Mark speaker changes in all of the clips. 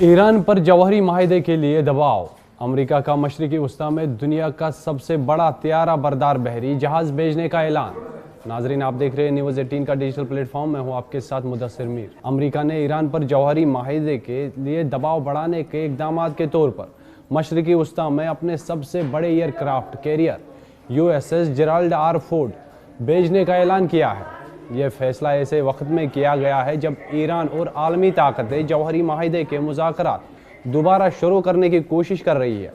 Speaker 1: Iran पर जौहरी माहिदे के लिए दबाव। अमेरिका का मशरिकी वस्ता में दुनिया का सबसे बड़ा त्यारा बरदार बहरी जहाज भेजने का ऐलान। नाजरीन, आप देख रहे हैं न्यूज़ 18 का डिजिटल प्लेटफॉर्म। मैं हूं आपके साथ मुदस्सिर मीर। अमेरिका ने ईरान पर जौहरी माहिदे के लिए दबाव बढ़ाने के इकदाम के तौर पर मशरिकी वस्ता में अपने सबसे बड़े aircraft carrier USS Gerald R Ford भेजने का ऐलान किया है। यह फैसला ऐसे वक्त में किया गया है जब ईरान और आलमी ताकतें जौहरी माहिदे के मुज़ाकरात दोबारा शुरू करने की कोशिश कर रही है।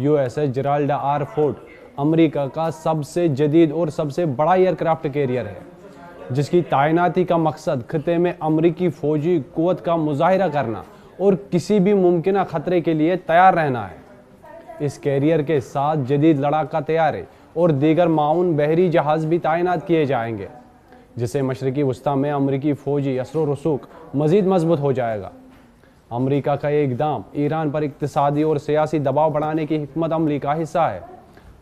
Speaker 1: USS Gerald R Ford America का सबसे जदीद और सबसे बड़ा एयरक्राफ्ट कैरियर है, जिसकी तैनाती का मकसद खिते में अमेरिकी फौजी कुव्वत का मुजाहिरा करना और किसी भी मुमकिन खतरे के लिए तैयार रहना है। इस कैरियर के साथ जदीद लड़ाका तैयारे और दीगर माउन बहरी जहाज भी तैनात किए जाएंगे, जिससे मशरिकी वस्ता में अमरीकी फ़ौजी असर रसूख मज़ीद मजबूत हो जाएगा। अमरीका का ये इकदाम ईरान पर इक़्तिसादी और सियासी दबाव बढ़ाने की हिकमत अमली का हिस्सा है,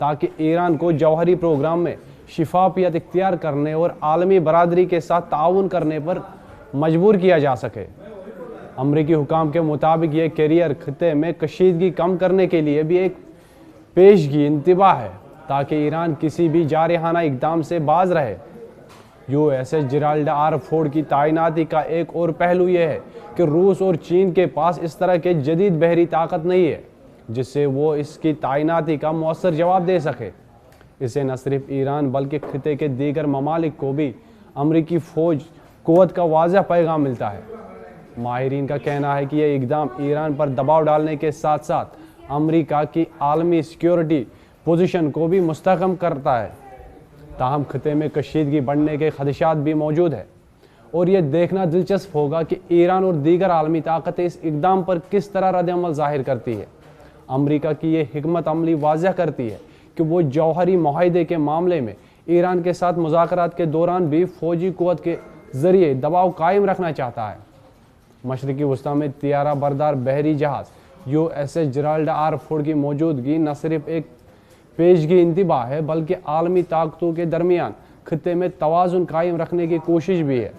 Speaker 1: ताकि ईरान को जौहरी प्रोग्राम में शिफाफियत इख्तियार करने और आलमी बरादरी के साथ ताउन करने पर मजबूर किया जा सके। अमरीकी हुकाम के मुताबिक ये कैरियर खिते में कशीदगी कम करने के लिए भी एक पेशगी इंतबा है, ताकि ईरान किसी भी जारहाना इकदाम से बाज रहे। USS जेराल्ड आर फोर्ड की तैनाती का एक और पहलू यह है कि रूस और चीन के पास इस तरह के जदीद बहरी ताकत नहीं है जिससे वो इसकी तैनाती का मौसर जवाब दे सके। इसे न सिर्फ ईरान बल्कि खिते के दीगर ममालिक को भी अमरीकी फ़ौज कुव्वत का वाज़ह पैगाम मिलता है। माहिरीन का कहना है कि यह इकदाम ईरान पर दबाव डालने के साथ साथ अमरीका की आलमी सिक्योरिटी पोजीशन को भी मुस्तहकम करता है। ताहम खिते में कशीदगी बढ़ने के खदशात भी मौजूद है और यह देखना दिलचस्प होगा कि ईरान और दीगर आलमी ताकतें इस इकदाम पर किस तरह रद्द-ए-अमल ज़ाहिर करती है। अमरीका की यह हिकमत अमली वाज़ह करती है कि वो जौहरी माहिदे के मामले में ईरान के साथ मुज़ाकरात के दौरान भी फ़ौजी कुव्वत के ज़रिए दबाव कायम रखना चाहता है। मशरिकी वस्ता में त्यारा बरदार बहरी जहाज़ USS जेराल्ड आर फोर्ड की मौजूदगी न सिर्फ एक पेशगी इंतबा है बल्कि आलमी ताकतों के दरमियान खिते में तवाज़ुन कायम रखने की कोशिश भी है।